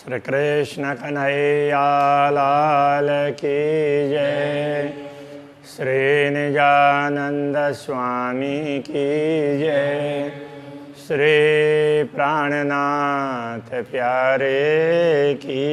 श्री कृष्ण कन्हैया लाल की जय। श्री निजानंद स्वामी की जय। श्री प्राणनाथ प्यारे की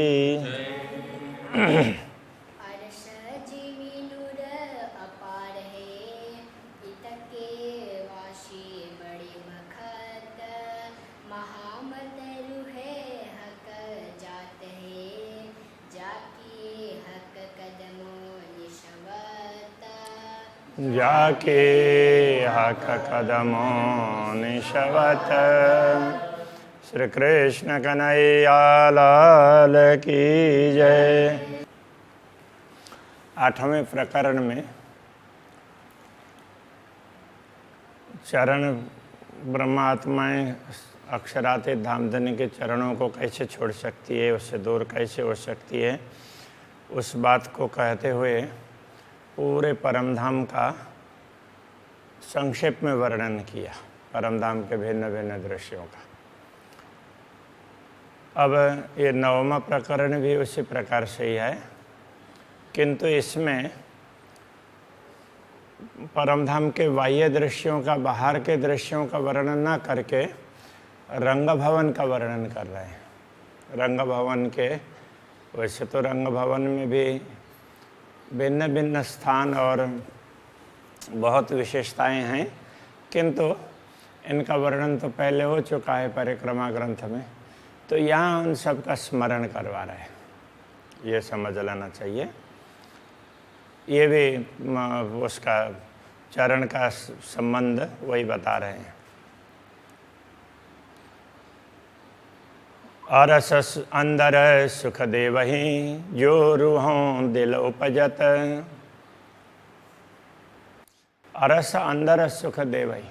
जाके हक कदमों निशवत। श्री कृष्ण कन्हैया लाल की जय। 8वें प्रकरण में चरण ब्रह्मात्माएं अक्षरातीत धामधनी के चरणों को कैसे छोड़ सकती है, उससे दूर कैसे हो सकती है, उस बात को कहते हुए पूरे परमधाम का संक्षेप में वर्णन किया, परमधाम के भिन्न भिन्न दृश्यों का। अब ये 9वां प्रकरण भी उसी प्रकार से ही है, किंतु इसमें परमधाम के बाह्य दृश्यों का, बाहर के दृश्यों का वर्णन न करके रंग भवन का वर्णन कर रहे हैं। रंग भवन के, वैसे तो रंग भवन में भी भिन्न भिन्न स्थान और बहुत विशेषताएं हैं, किंतु इनका वर्णन तो पहले हो चुका है परिक्रमा ग्रंथ में, तो यहाँ उन सब का स्मरण करवा रहे हैं, ये समझ लेना चाहिए। ये भी उसका चरण का संबंध वही बता रहे हैं। अरस अंदर सुख देवही जो रूहों दिल उपजत। अरस अंदर सुख देवही,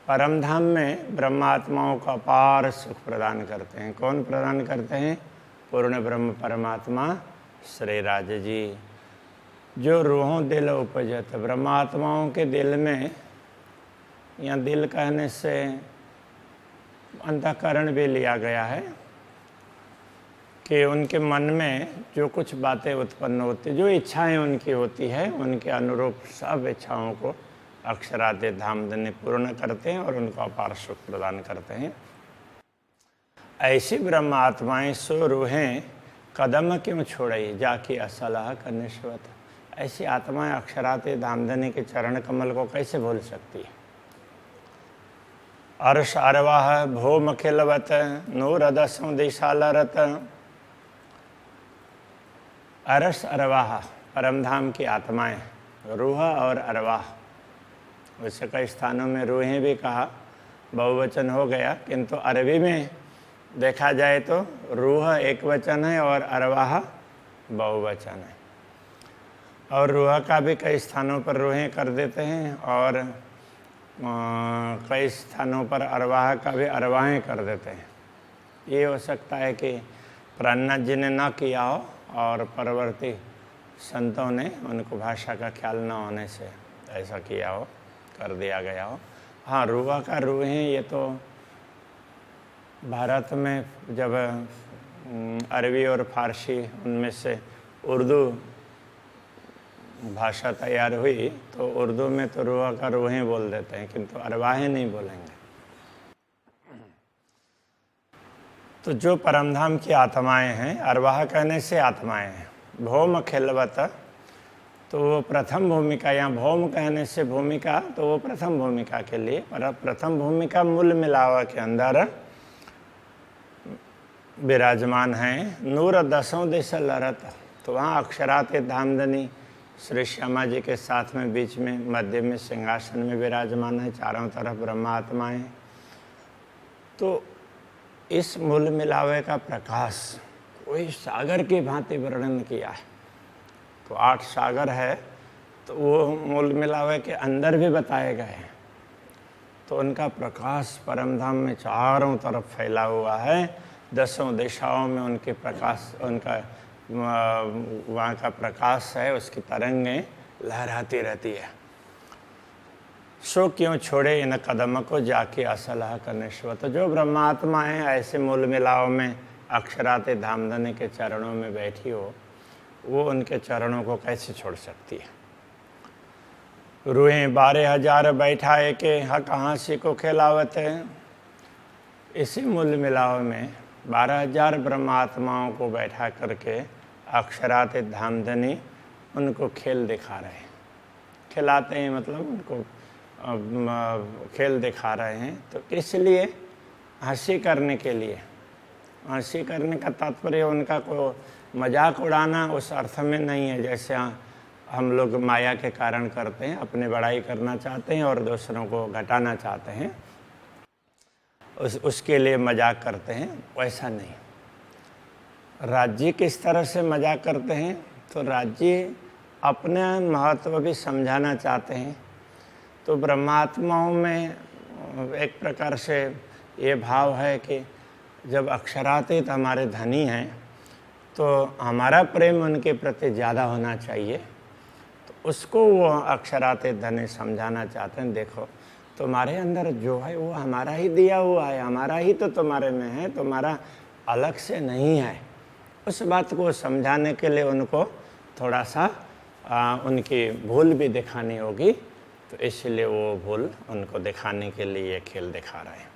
परमधाम में ब्रह्मात्माओं को अपार सुख प्रदान करते हैं। कौन प्रदान करते हैं? पूर्ण ब्रह्म परमात्मा श्री राज जी। जो रूहों दिल उपजत, ब्रह्मात्माओं के दिल में, या दिल कहने से अंतःकरण भी लिया गया है, कि उनके मन में जो कुछ बातें उत्पन्न होती, जो इच्छाएं उनकी होती है, उनके अनुरूप सब इच्छाओं को अक्षरातीत धामधनी पूर्ण करते हैं और उनको अपार सुख प्रदान करते हैं। ऐसी ब्रह्म आत्माएं सो रूहें कदम क्यों छोड़ई जाके असलाह कनिष्वत। ऐसी आत्माएं अक्षरातीत धामधनी के चरण कमल को कैसे भूल सकती है? अर्श अरवाह भूम खिलवत नूर दसों दिशालरत। अरस अरवाह परमधाम की आत्माएं, रूह और अरवाह, वैसे कई स्थानों में रूहें भी कहा, बहुवचन हो गया, किंतु अरबी में देखा जाए तो रूह एक वचन है और अरवाह बहुवचन है। और रूह का भी कई स्थानों पर रूहें कर देते हैं और कई स्थानों पर अरवाह का भी अरवाहें कर देते हैं। ये हो सकता है कि प्राणनाथ जी ने ना किया हो और परवर्ती संतों ने उनको भाषा का ख्याल न होने से ऐसा किया हो, कर दिया गया हो। हाँ, रूह का रूहें, ये तो भारत में जब अरबी और फारसी उनमें से उर्दू भाषा तैयार हुई तो उर्दू में तो रूह का रूहें बोल देते हैं, किंतु अरवाहें नहीं बोलेंगे। तो जो परमधाम की आत्माएं हैं, अरवाह कहने से आत्माएं हैं। भौम खिलवत, तो वो प्रथम भूमिका, यहाँ भौम कहने से भूमिका, तो वो प्रथम भूमिका के लिए, पर प्रथम भूमिका मूल मिलावा के अंदर विराजमान हैं। नूर दसों दिशा लरत, तो वहाँ अक्षरातीत धामधनी श्री श्यामा जी के साथ में, बीच में, मध्य में सिंहासन में विराजमान है, चारों तरफ ब्रह्मात्माएं। तो इस मूल मिलावे का प्रकाश कोई सागर की भांति वर्णन किया है। तो 8 सागर है, तो वो मूल मिलावे के अंदर भी बताए गए हैं। तो उनका प्रकाश परमधाम में चारों तरफ फैला हुआ है, 10 दिशाओं में उनके प्रकाश, उनका वहाँ का प्रकाश है, उसकी तरंगें लहराती रहती है। सो क्यों छोड़े इन कदम को जाके असलाह कनिष्वत। तो जो ब्रह्मात्मा है ऐसे मूल मिलाव में अक्षराते धामधनी के चरणों में बैठी हो, वो उनके चरणों को कैसे छोड़ सकती है। रूहें 12,000 बैठाए के हक हाँसी को खिलावत है। इसी मूल मिलाव में 12,000 ब्रह्मात्माओं को बैठा करके अक्षराते धामधनी उनको खेल दिखा रहे हैं। खिलाते हैं मतलब उनको खेल दिखा रहे हैं। तो इसलिए हंसी करने के लिए, हंसी करने का तात्पर्य उनका कोई मजाक उड़ाना उस अर्थ में नहीं है जैसे हम लोग माया के कारण करते हैं, अपने बड़ाई करना चाहते हैं और दूसरों को घटाना चाहते हैं, उसके लिए मजाक करते हैं, वैसा नहीं। राज्य किस तरह से मजाक करते हैं, तो राज्य अपने महत्व भी समझाना चाहते हैं। तो ब्रह्मात्माओं में एक प्रकार से ये भाव है कि जब अक्षरातीत हमारे धनी हैं तो हमारा प्रेम उनके प्रति ज़्यादा होना चाहिए। तो उसको वो अक्षरातीत धनी समझाना चाहते हैं, देखो तुम्हारे अंदर जो है वो हमारा ही दिया हुआ है, हमारा ही तो तुम्हारे में है, तुम्हारा अलग से नहीं है। उस बात को समझाने के लिए उनको थोड़ा सा उनकी भूल भी दिखानी होगी। तो इसलिए वो भूल उनको दिखाने के लिए ये खेल दिखा रहे हैं।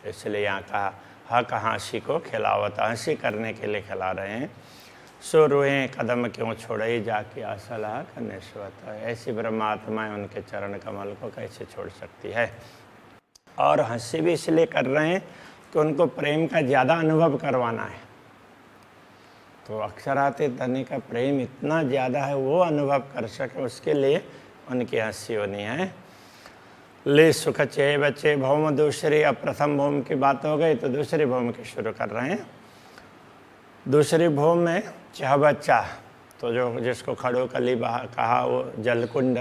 इसलिए यहाँ का हक हाँसी को खिलावत, हंसी करने के लिए खिला रहे हैं। सो रूहें कदम क्यों छोड़े जाके असला कनेश्वत। ऐसी ब्रह्मात्माएं उनके चरण कमल को कैसे छोड़ सकती है। और हंसी भी इसलिए कर रहे हैं कि उनको प्रेम का ज़्यादा अनुभव करवाना है। तो अक्षरातीत धनी का प्रेम इतना ज़्यादा है, वो अनुभव कर सके, उसके लिए उनकी हंसी होनी है। ले सुख चे बच्चे भौम दूसरी, अब प्रथम भौम की बात हो गई तो दूसरी भौम की शुरू कर रहे हैं। दूसरी भौम में चह बच्चा, तो जो जिसको खड़ोकली कहा वो जलकुंड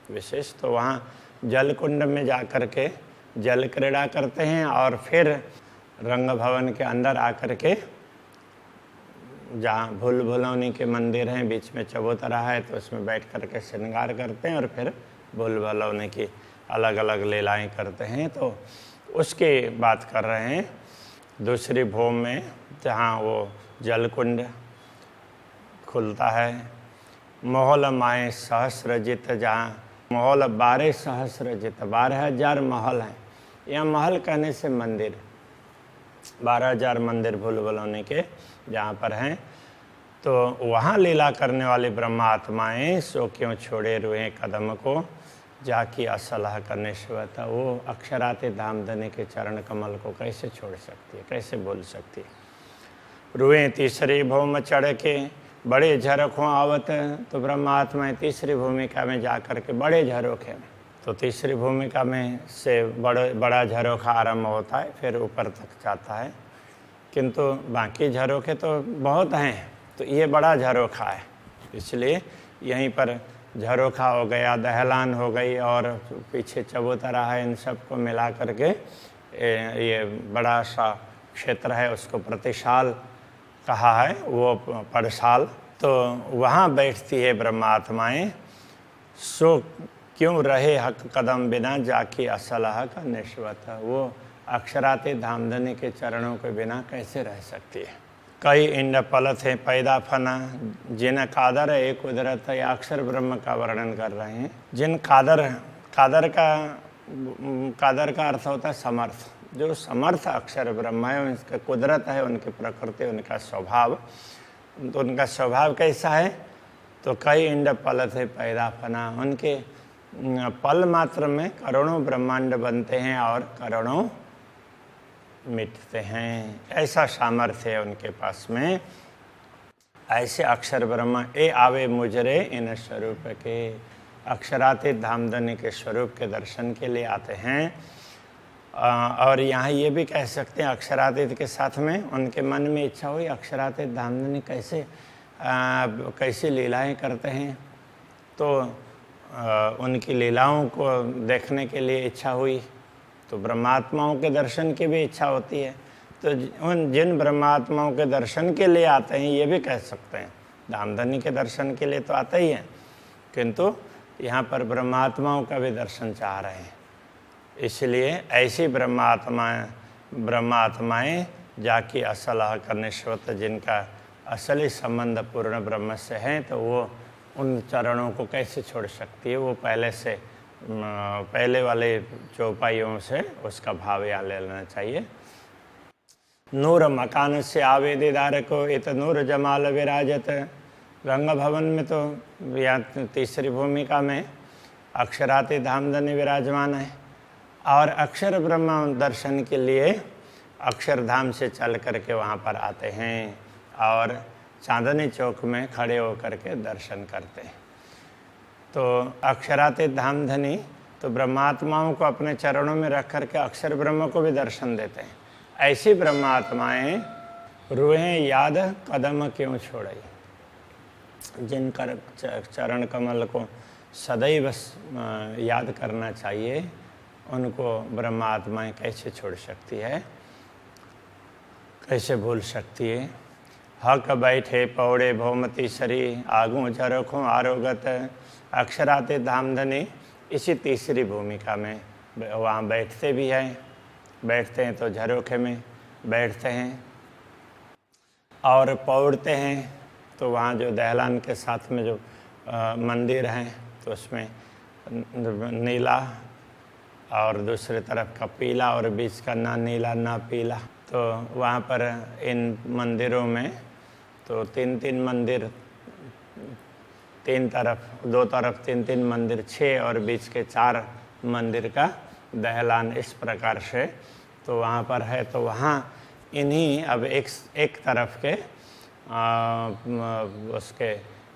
विशेष, तो वहाँ जलकुंड में जा कर के जल क्रीड़ा करते हैं और फिर रंग भवन के अंदर आकर के जहाँ भूल भुलौनी के मंदिर हैं, बीच में चबूतरा है, तो उसमें बैठ कर के श्रृंगार करते हैं और फिर भूल भुलौनी की अलग अलग लीलाएं करते हैं। तो उसकी बात कर रहे हैं दूसरी भौम में, जहाँ वो जलकुंड खुलता है। महल माए सहस्रजित, जहाँ महल 12 सहस्रजित, 12,000 महल हैं। यहाँ महल कहने से मंदिर, 12,000 मंदिर भूल भुलौनी के जहाँ पर हैं। तो वहाँ लीला करने वाली ब्रह्मात्माएं सो क्यों छोड़े रुए कदम को, जाकी असलाह करने शिवता। वो अक्षराते धामधनी के चरण कमल को कैसे छोड़ सकती है, कैसे बोल सकती है। रुए तीसरी भूमि चढ़ के बड़े झरोखों आवत, तो ब्रह्मात्माएं तीसरी भूमिका में जा कर के बड़े झरोखे में, तो तीसरी भूमिका में से बड़ा झरोखा आरंभ होता है, फिर ऊपर तक जाता है। किंतु बाकी झरोखे तो बहुत हैं, तो ये बड़ा झरोखा है, इसलिए यहीं पर झरोखा हो गया, दहलान हो गई और पीछे चबूतरा है, इन सब को मिला करके ये बड़ा सा क्षेत्र है, उसको प्रतिशाल कहा है, वो पड़शाल। तो वहाँ बैठती है ब्रह्मात्माएं। सो क्यों रहे हक कदम बिना, जाकी असलाह का निश्वत। वो अक्षराते धामधनी के चरणों के बिना कैसे रह सकती है। कई इंड पलत है पैदा फना, जिन कादर एक कुदरत है। अक्षर ब्रह्म का वर्णन कर रहे हैं। जिन कादर का अर्थ होता है समर्थ, जो समर्थ अक्षर ब्रह्म है, उनका कुदरत है, उनकी प्रकृति, उनका स्वभाव। तो उनका स्वभाव कैसा है, तो कई इंड पलत है पैदा फना, उनके पल मात्र में करोड़ों ब्रह्मांड बनते हैं और करोड़ों मिटते हैं। ऐसा सामर्थ्य है उनके पास में। ऐसे अक्षर ब्रह्म ए आवे मुजरे इन स्वरूप के, अक्षरातीत धामधनी के स्वरूप के दर्शन के लिए आते हैं। और यहाँ ये भी कह सकते हैं अक्षरातीत के साथ में उनके मन में इच्छा हुई अक्षरातीत धामधनी कैसे लीलाएं करते हैं, तो उनकी लीलाओं को देखने के लिए इच्छा हुई। तो ब्रह्मात्माओं के दर्शन की भी इच्छा होती है। तो उन जिन ब्रह्मात्माओं के दर्शन के लिए आते हैं, ये भी कह सकते हैं धामधनी के दर्शन के लिए तो आते ही हैं, किंतु यहाँ पर ब्रह्मात्माओं का भी दर्शन चाह रहे हैं। इसलिए ऐसी ब्रह्मात्माएं जाके असलह का निश्वत, जिनका असली संबंध पूर्ण ब्रह्म से है, तो वो उन चरणों को कैसे छोड़ सकती है। वो पहले वाले चौपाइयों से उसका भाव यहाँ ले लेना चाहिए। नूर मकान से आवेदीदार को इत नूर जमाल विराजत। रंग भवन में तो या तीसरी भूमिका में अक्षराति धामधनी विराजमान है, और अक्षर ब्रह्म दर्शन के लिए अक्षरधाम से चल करके वहाँ पर आते हैं और चांदनी चौक में खड़े होकर के दर्शन करते हैं। तो अक्षराति धामधनी तो ब्रह्मात्माओं को अपने चरणों में रख करके अक्षर ब्रह्म को भी दर्शन देते हैं। ऐसी ब्रह्मात्माएं रूहें याद कदम क्यों छोड़ई, जिनका चरण कमल को सदैव याद करना चाहिए, उनको ब्रह्मात्माएं कैसे छोड़ सकती है, कैसे भूल सकती है। हक बैठे पौड़े भौमती सरी, आगू झरोखों आरोगत। अक्षराते धामधनी इसी तीसरी भूमिका में वहाँ बैठते भी हैं, बैठते हैं तो झरोखे में बैठते हैं, और पौड़ते हैं तो वहाँ जो दहलान के साथ में जो मंदिर हैं तो उसमें नीला और दूसरी तरफ का पीला और बीच का ना नीला ना पीला। तो वहाँ पर इन मंदिरों में तो तीन मंदिर, दो तरफ तीन मंदिर, 6 और बीच के 4 मंदिर का दहलान इस प्रकार से तो वहाँ पर है। तो वहाँ इन्हीं अब एक तरफ के उसके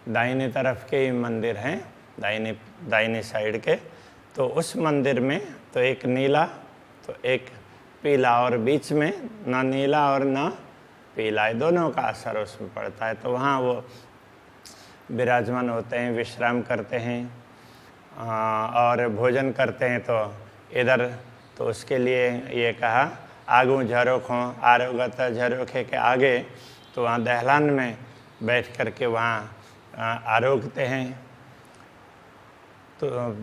दाहिने तरफ के ही मंदिर हैं, दाहिने साइड के। तो उस मंदिर में तो एक नीला तो एक पीला, और बीच में ना नीला और ना पीला, दोनों का असर उसमें पड़ता है। तो वहाँ वो विराजमान होते हैं, विश्राम करते हैं और भोजन करते हैं। तो इधर तो उसके लिए ये कहा आगू झरोखों आरोगत, झरोखे के आगे तो वहाँ दहलान में बैठ कर के वहाँ आरोगते हैं। तो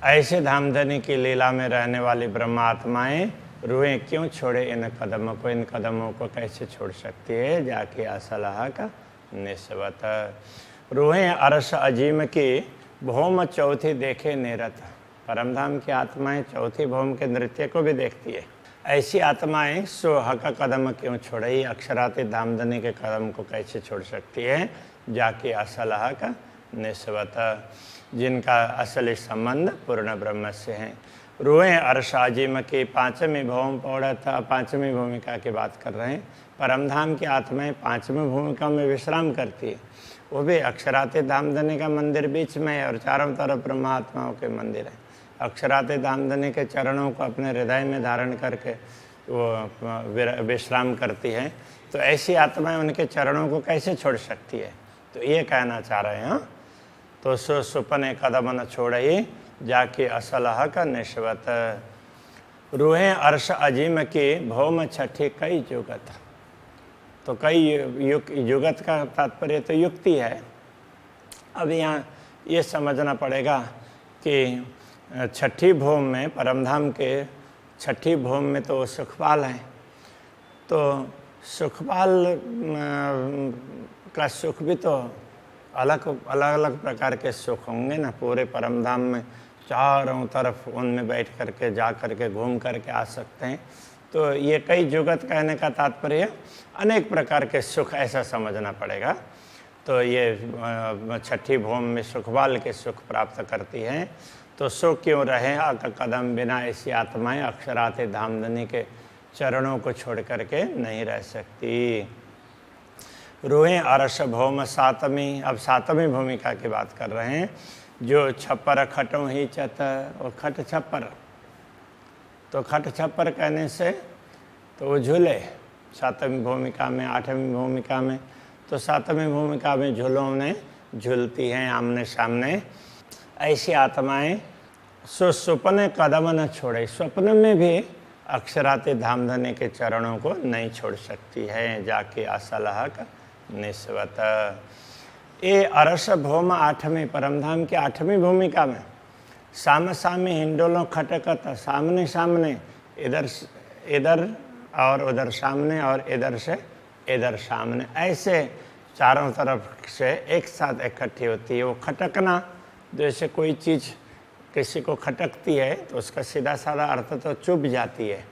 ऐसे धामधनी की लीला में रहने वाली ब्रह्मात्माएं रूहें क्यों छोड़े इन कदमों को, इन कदमों को कैसे छोड़ सकती है, जाके असलह का निस्बत। रूहें अरश अजीम की भौम चौथी देखे निरत। परमधाम की आत्माएं चौथी भौम के नृत्य को भी देखती है। ऐसी आत्माएं सोह का कदम क्यों छोड़ई, अक्षराति धामधनी के कदम को कैसे छोड़ सकती है, जाके असलह का निस्बत, जिनका असली संबंध पूर्ण ब्रह्म से है। रूहें अर्श अजीम की 5वीं भौम पौड़ा था, 5वीं भूमिका की बात कर रहे हैं। परमधाम की आत्माएं 5वीं भूमिका में विश्राम करती है। वो भी अक्षराति धामधनी का मंदिर बीच में है और चारों तरफ ब्रह्मात्माओं के मंदिर है। अक्षराति धामधनी के चरणों को अपने हृदय में धारण करके वो विश्राम करती है। तो ऐसी आत्माएं उनके चरणों को कैसे छोड़ सकती है, तो ये कहना चाह रहे हैं। तो सुपने कदम न छोड़ई, जाके असलह का निस्बत। रूहें अर्श अजीम की भौम छठी कई जुगत। तो कई युगत का तात्पर्य तो युक्ति है। अब यहाँ ये समझना पड़ेगा कि छठी भौम में, परमधाम के छठी भौम में तो सुखपाल हैं। तो सुखपाल का सुख भी तो अलग अलग प्रकार के सुख होंगे ना। पूरे परमधाम में चारों तरफ उनमें बैठ करके जा करके घूम करके आ सकते हैं। तो ये कई जुगत कहने का तात्पर्य अनेक प्रकार के सुख, ऐसा समझना पड़ेगा। तो ये छठी भौम में सुखपाल के सुख प्राप्त करती हैं। तो सुख क्यों रहे कदम बिना ऐसी आत्माएं अक्षराति धामधनी के चरणों को छोड़ करके नहीं रह सकती। रूहें अरश भौम 7वीं, अब 7वीं भूमिका की बात कर रहे हैं। जो छप्पर खटों ही चत, और खट छप्पर, तो खट छप्पर कहने से तो वो झूले 7वीं भूमिका में, 8वीं भूमिका में। तो 7वीं भूमिका में झूलों में झूलती हैं आमने सामने। ऐसी आत्माएं सुपने कदम न छोड़े, स्वप्न में भी अक्षराति धामधनी के चरणों को नहीं छोड़ सकती है, जाके असलह का निस्बत। ये अरस भौम 8वीं, परमधाम की 8वीं भूमिका में साम सामी हिंडोलों खटकत, सामने सामने इधर और उधर सामने और इधर से इधर सामने, ऐसे चारों तरफ से एक साथ इकट्ठी होती है। वो खटकना, जैसे कोई चीज़ किसी को खटकती है तो उसका सीधा साधा अर्थ तो चुभ जाती है,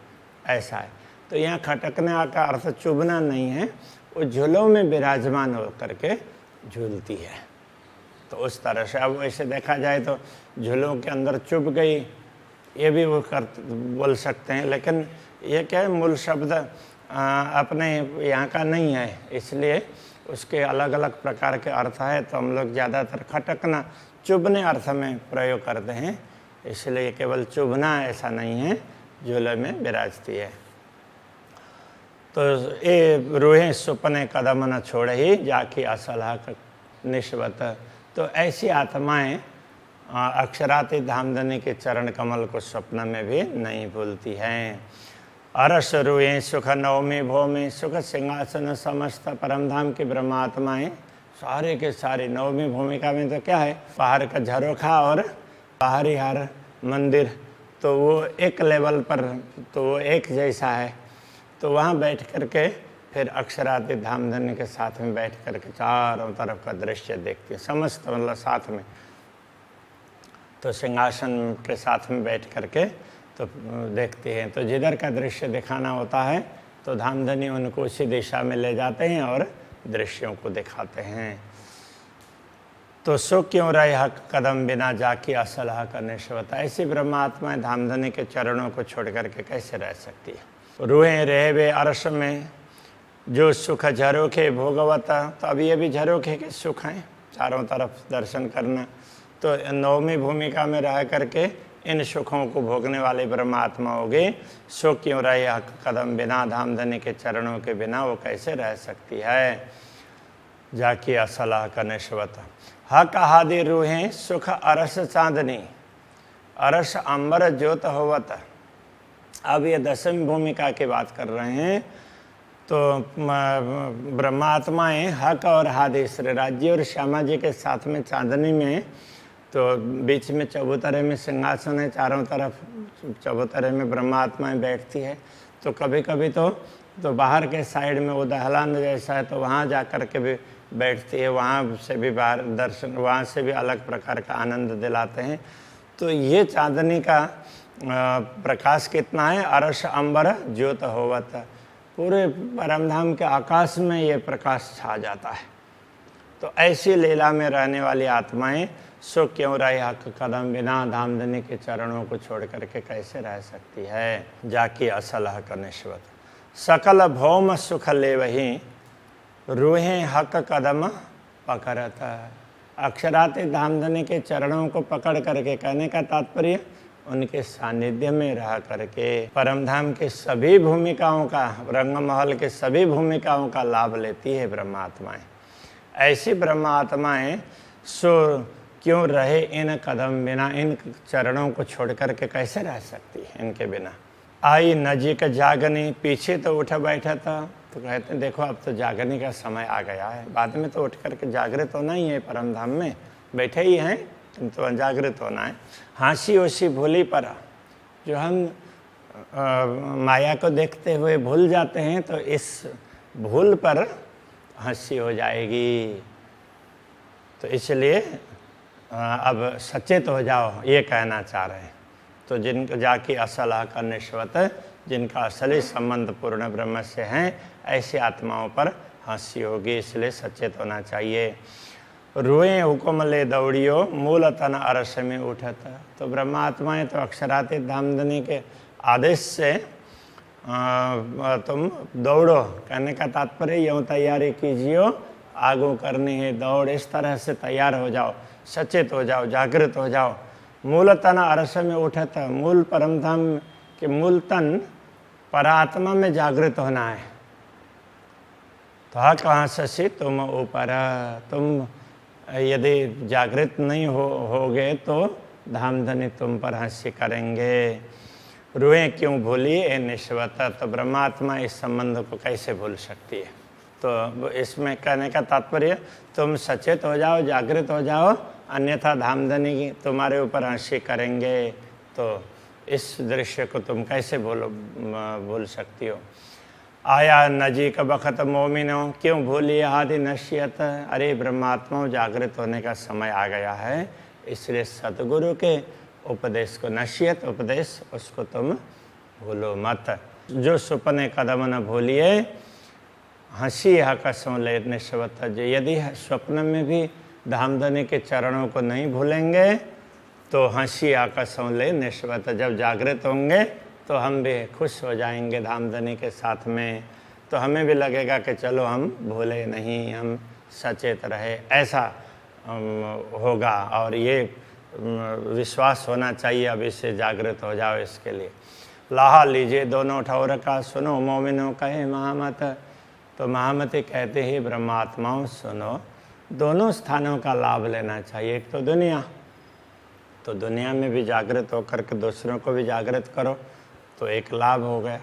ऐसा है। तो यहाँ खटकने का अर्थ चुभना नहीं है, वो झूलों में विराजमान होकर के झूलती है। तो उस तरह से अब वैसे देखा जाए तो झूलों के अंदर चुभ गई, ये भी वो बोल सकते हैं, लेकिन ये क्या है, मूल शब्द अपने यहाँ का नहीं है, इसलिए उसके अलग अलग प्रकार के अर्थ है। तो हम लोग ज़्यादातर खटकना, चुभने अर्थ में प्रयोग करते हैं, इसलिए केवल चुभना ऐसा नहीं है, झूले में विराजती है। तो ये रूहें सुपने कदम न छोड़े ही जाकी असलहा निस्बत। तो ऐसी आत्माएं अक्षराती धामधनी के चरण कमल को स्वप्न में भी नहीं भूलती हैं। अरस रूहें सुख नवमी भौमी सुख सिंहासन समस्त परमधाम की ब्रह्मात्माएं सारे के सारे नवमी भूमिका में तो क्या है, पहाड़ का झरोखा और बाहरी हार मंदिर, तो वो एक लेवल पर, तो वो एक जैसा है। तो वहाँ बैठ करके फिर अक्षराती धामधनी के साथ में बैठ करके चारों तरफ का दृश्य देखते हैं, समस्त मतलब साथ में। तो सिंहासन के साथ में बैठ करके तो देखते हैं। तो जिधर का दृश्य दिखाना होता है तो धामधनी उनको उसी दिशा में ले जाते हैं और दृश्यों को दिखाते हैं। तो सो क्यों रहे हक कदम बिना जाकी असलहा करने से बता। ऐसी ब्रह्मात्माएं धामधनी के चरणों को छोड़ करके कैसे रह सकती है। रूहें रहे वे अर्श में जो सुख झरोखे भोगवता। तो अब ये भी झरोखे के सुख हैं, चारों तरफ दर्शन करना। तो नवमी भूमिका में रह करके इन सुखों को भोगने वाले ब्रह्मात्मा हो गए। सो क्यों रहे हक कदम बिना धामधनी के चरणों के बिना वो कैसे रह सकती है। जाकी असलाह का निस्बत हक हादि रूहें सुख अरस चांदनी अरस अंबर ज्योत होवत। अब ये दसवीं भूमिका की बात कर रहे हैं। तो ब्रह्मात्माएं हक और हादि श्री राज्य और श्यामा जी के साथ में चांदनी में, तो बीच में चबूतरे में सिंहासन है, चारों तरफ चबूतरे में ब्रह्मात्माएं बैठती है। तो कभी कभी तो बाहर के साइड में वो दहलान जैसा है, तो वहाँ जा कर के भी बैठती है, वहाँ से भी बाहर दर्शन, वहाँ से भी अलग प्रकार का आनंद दिलाते हैं। तो ये चांदनी का प्रकाश कितना है, अरश अंबर ज्योत होवत, पूरे परमधाम के आकाश में ये प्रकाश छा जाता है। तो ऐसी लीला में रहने वाली आत्माएं सो क्यों रहे हक कदम बिना धामधनी के चरणों को छोड़ करके कैसे रह सकती है। जाकी असलह का निस्बत सकल भौम सुख ले वही रूहें हक कदम पकड़ता। अक्षराती धामधनी के चरणों को पकड़ करके, कहने का तात्पर्य उनके सानिध्य में रह करके परमधाम के सभी भूमिकाओं का, रंगमहल के सभी भूमिकाओं का लाभ लेती है ब्रह्मात्माएं। ऐसी ब्रह्मात्माएं सो क्यों रहे इन कदम बिना, इन चरणों को छोड़ करके कैसे रह सकती है इनके बिना। आई नजीक जागनी, पीछे तो उठ बैठा था, तो कहते हैं देखो अब तो जागने का समय आ गया है। बाद में तो उठ करके जागृत होना ही है, परमधाम में बैठे ही हैं, तो जागृत होना है। हाँसी ओसी भूली पर, जो हम माया को देखते हुए भूल जाते हैं, तो इस भूल पर हंसी हो जाएगी। तो इसलिए अब सचेत हो जाओ, ये कहना चाह रहे हैं। तो जिनको जाकी असलह का निस्बत, जिनका असली संबंध पूर्ण ब्रह्म से हैं, ऐसी आत्माओं पर हंसी होगी, इसलिए सचेत होना चाहिए। रुएं हुक्म ले दौड़ियो मूल तन अरस में उठत। तो ब्रह्मात्माएं तो अक्षराती धामधनी के आदेश से तुम दौड़ो, कहने का तात्पर्य यूँ तैयारी कीजिए, आगू करनी है दौड़, इस तरह से तैयार हो जाओ, सचेत हो जाओ, जागृत हो जाओ। मूल तन अरस में उठत, मूल परमधाम के मूल तन परात्मा में जागृत होना है। तो हाँ कहाँ शशि तुम ऊपर, तुम यदि जागृत नहीं होगे तो धामधनी तुम पर हंसी करेंगे। रुएं क्यों भूली ए निस्बत। तो ब्रह्मात्मा इस संबंध को कैसे भूल सकती है। तो इसमें कहने का तात्पर्य तुम सचेत हो जाओ, जागृत हो जाओ, अन्यथा धामधनी तुम्हारे ऊपर हंसी करेंगे। तो इस दृश्य को तुम कैसे भूल सकती हो। आया नजीक बखत मोमिनो, क्यों भूली आदि नश्यत। अरे ब्रह्मात्माओं, जागृत होने का समय आ गया है, इसलिए सतगुरु के उपदेश को, नश्यत उपदेश, उसको तुम भूलो मत। जो सुपने कदम न भूलिए, हंसी कसों ले निश्वत। यदि स्वप्न में भी धामधनी के चरणों को नहीं भूलेंगे तो हंसी कसों ले निश्वत। जब जागृत होंगे तो हम भी खुश हो जाएंगे धामधनी के साथ में, तो हमें भी लगेगा कि चलो हम भूले नहीं, हम सचेत रहे, ऐसा होगा। और ये विश्वास होना चाहिए, अब इससे जागृत हो जाओ। इसके लिए लाहा लीजिए दोनों ठौर का, सुनो मोमिनो कहे महामत। तो महामती कहते ही ब्रह्मात्माओं सुनो, दोनों स्थानों का लाभ लेना चाहिए। एक तो दुनिया, तो दुनिया में भी जागृत होकर के दूसरों को भी जागृत करो, तो एक लाभ हो गया।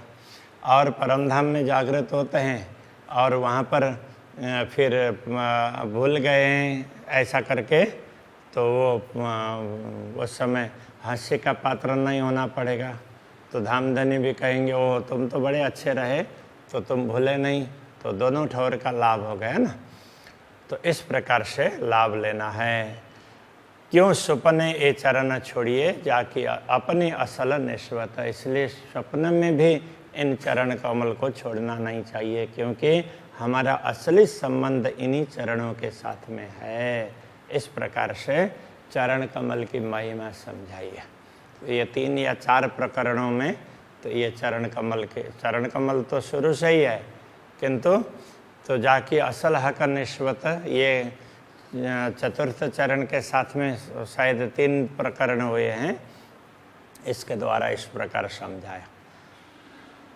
और परमधाम में जागृत होते हैं और वहाँ पर फिर भूल गए हैं ऐसा करके, तो वो उस समय हास्य का पात्र नहीं होना पड़ेगा। तो धामधनी भी कहेंगे ओ तुम तो बड़े अच्छे रहे, तो तुम भूले नहीं, तो दोनों ठौर का लाभ हो गया ना। तो इस प्रकार से लाभ लेना है। क्यों सुपने ए चरण छोड़िए, जाकि अपनी असल निश्वत। इसलिए स्वप्न में भी इन चरण कमल को छोड़ना नहीं चाहिए, क्योंकि हमारा असली संबंध इन्हीं चरणों के साथ में है। इस प्रकार से चरण कमल की महिमा समझाइए। तो ये 3 या 4 प्रकरणों में तो ये चरण कमल तो शुरू से ही है, किंतु तो जाकि असल हक निश्वत, ये चतुर्थ चरण के साथ में शायद 3 प्रकरण हुए हैं, इसके द्वारा इस प्रकार समझाया।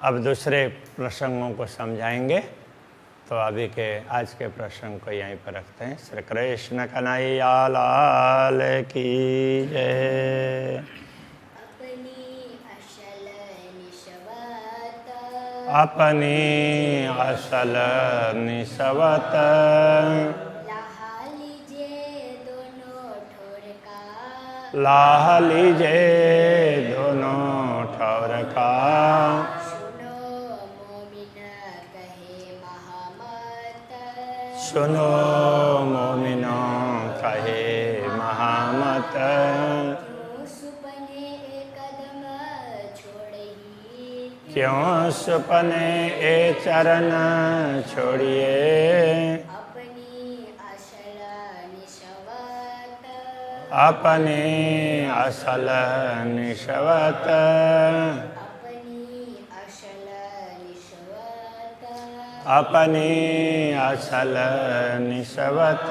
अब दूसरे प्रसंगों को समझाएंगे, तो अभी के आज के प्रसंग को यहीं पर रखते हैं। श्री कृष्ण कन्हैया लाल की जय। अपनी असल निस्वत, लाह लीजे दोनों ठौर का। सुनो मोमिनो कहे महामत। क्यों सुपने ए चरण छोड़िए, अपने असल निश्वत। अपनी असल निस्वत।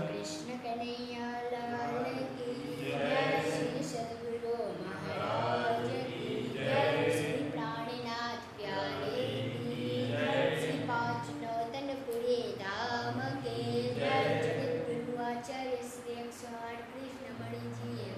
कृष्ण कन्हैया लाल की जय, श्री सद्गुरु महाराज की जय, श्री प्राणनाथ प्यारे की जय, श्री पांचनौतनपुरी धाम के जय, जगत गुरु आचार्य श्री 108 कृष्ण मणि जी